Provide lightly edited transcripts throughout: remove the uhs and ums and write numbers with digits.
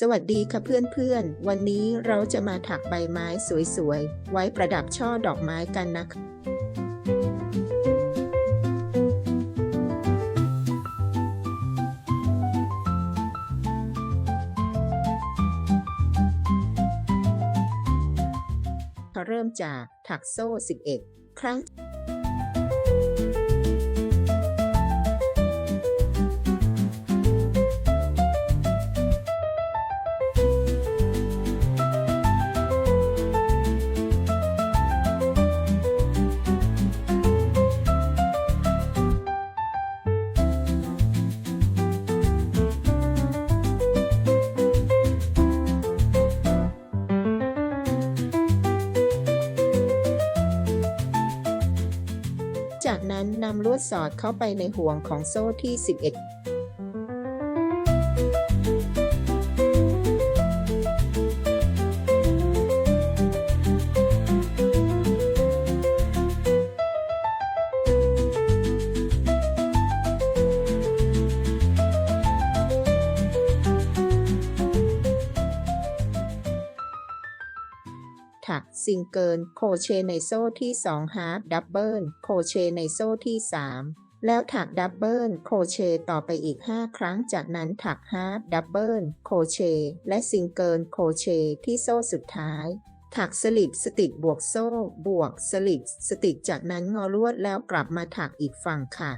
สวัสดีค่ะเพื่อนๆวันนี้เราจะมาถักใบไม้สวยๆไว้ประดับช่อดอกไม้กันนะคะเริ่มจากถักโซ่11ครั้งจากนั้นนำลวดสอดเข้าไปในห่วงของโซ่ที่11ถักซิงเกิลโครเชต์ในโซ่ที่2ฮาร์ฟดับเบิลโครเชต์ในโซ่ที่3แล้วถักดับเบิลโครเชต์ต่อไปอีก5ครั้งจากนั้นถักฮาร์ฟดับเบิลโครเชต์และซิงเกิลโครเชต์ที่โซ่สุดท้ายถักสลิปสติกบวกโซ่บวกสลิปสติกจากนั้นงอลวดแล้วกลับมาถักอีกฝั่งค่ะ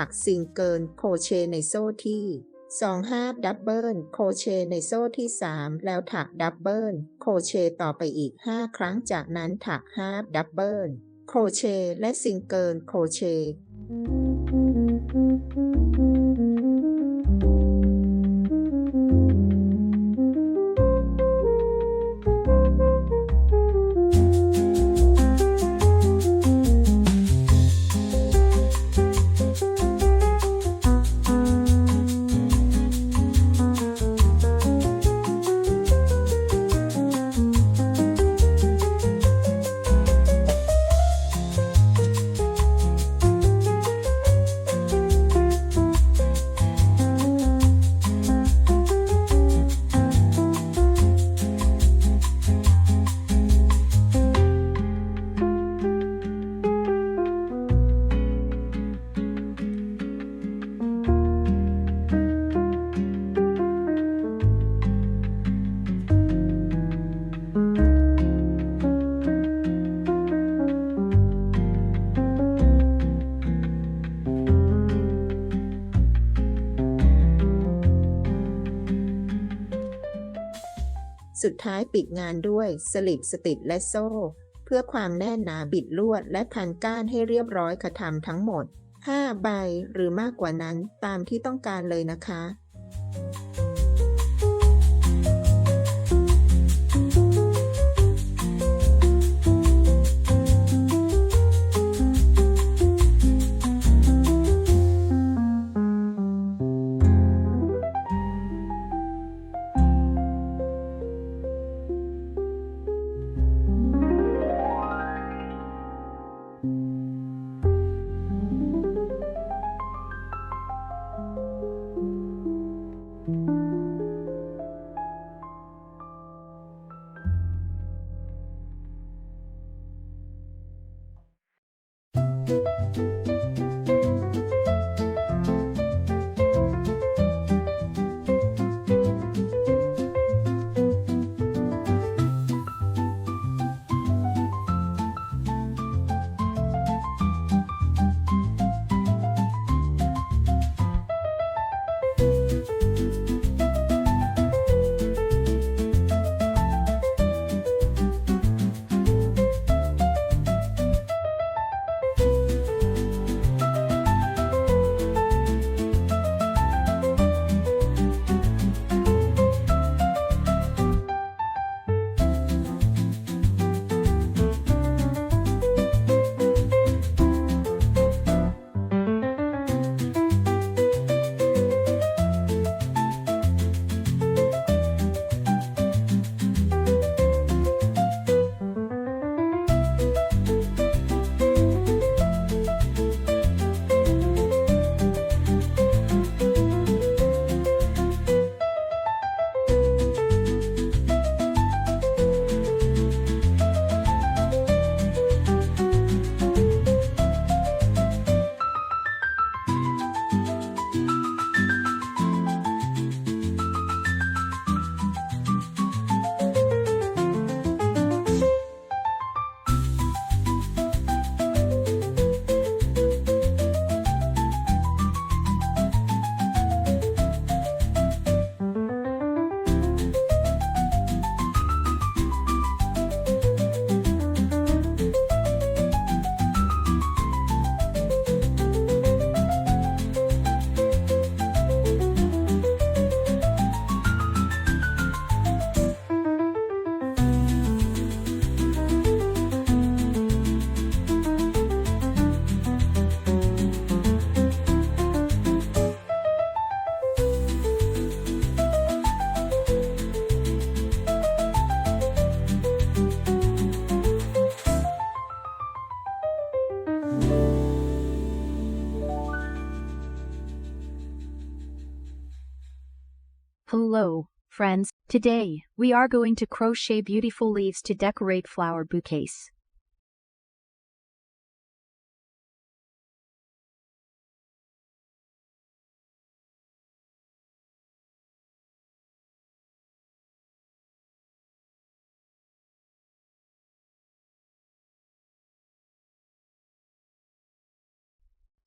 ถักซิงเกิลโครเชต์ในโซ่ที่2ฮาร์ฟดับเบิลโครเชต์ในโซ่ที่3แล้วถักดับเบิลโครเชต์ต่อไปอีก5ครั้งจากนั้นถักฮาร์ฟดับเบิลโครเชต์และซิงเกิลโครเชต์สุดท้ายปิดงานด้วยสลิปสติกและโซ่เพื่อความแน่นหนาบิดลวดและพันก้านให้เรียบร้อยค่ะทำทั้งหมด5ใบหรือมากกว่านั้นตามที่ต้องการเลยนะคะ ค Hello, friends. Today, we are going to crochet beautiful leaves to decorate flower bouquets.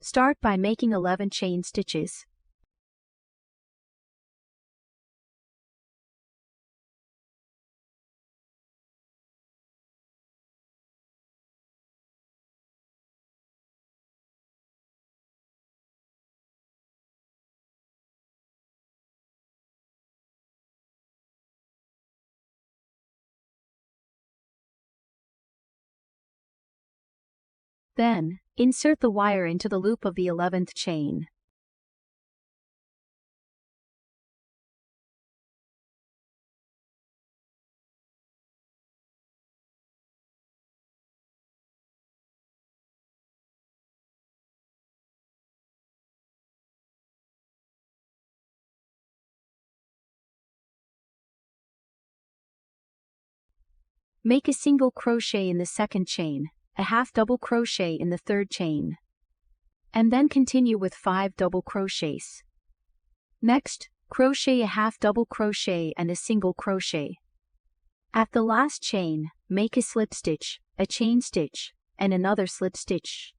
Start by making 11 chain stitches. Then, insert the wire into the loop of the 11th chain. Make a single crochet in the second chain, a half double crochet in the third chain, and then continue with 5 double crochets. Next, crochet a half double crochet and a single crochet. At the last chain, make a slip stitch, a chain stitch, and another slip stitch.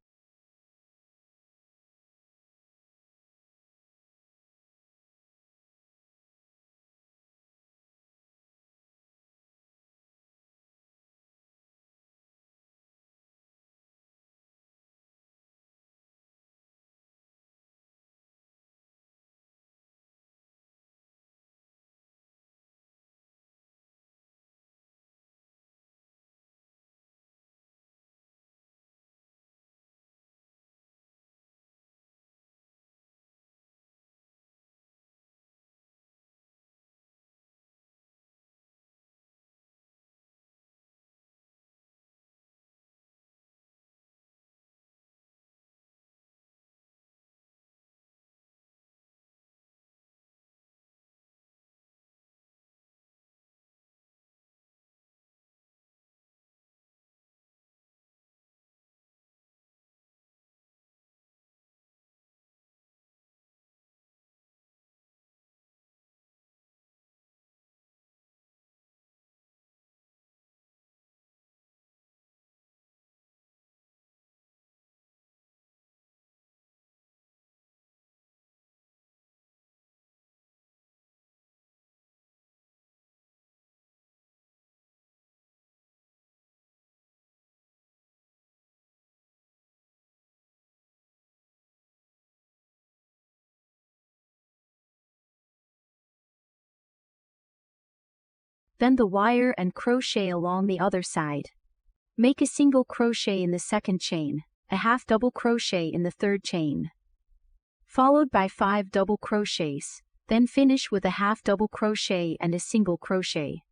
Then the wire and crochet along the other side. Make a single crochet in the second chain, a half double crochet in the third chain, followed by 5 double crochets, then finish with a half double crochet and a single crochet.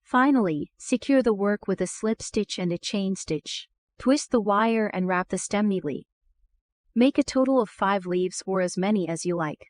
Finally, secure the work with a slip stitch and a chain stitch. Twist the wire and wrap the stem neatly. Make a total of 5 leaves or as many as you like.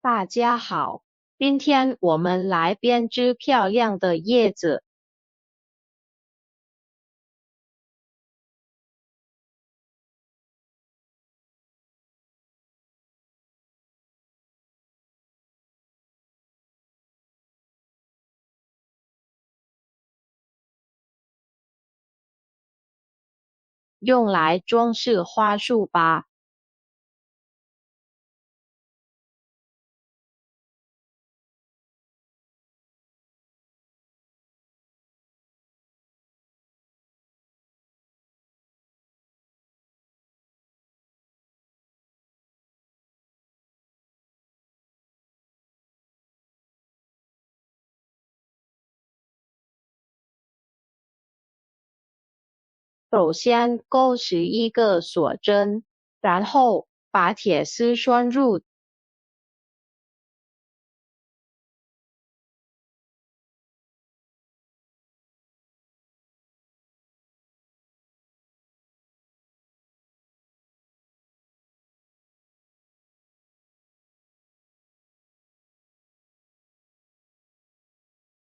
大家好，今天我们来编织漂亮的叶子。用来装饰花束吧。首先钩11个锁针，然后把铁丝拴入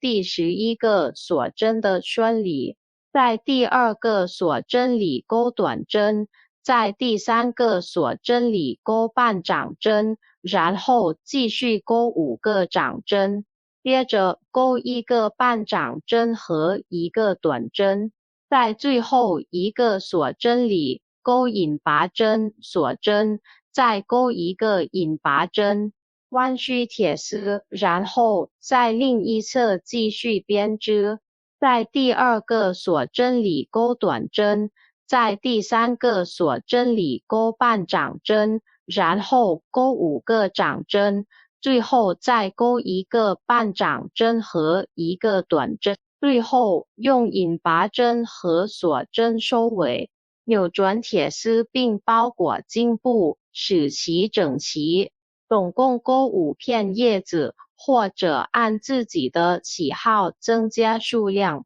第11个锁针的圈里，在第2个锁针里钩短针，在第3个锁针里钩半掌针，然后继续钩5个掌针，接着钩1个半掌针和1个短针，在最后一个锁针里钩引拔针、锁针，再钩1个引拔针。弯曲铁丝，然后在另一侧继续编织，在第2个锁针里钩短针，在第3个锁针里钩半掌针，然后钩5个掌针，最后再钩1个半掌针和1个短针，最后用引拔针和锁针收尾，扭转铁丝并包裹茎部，使其整齐。总共钩5片叶子，或者按自己的喜好增加数量。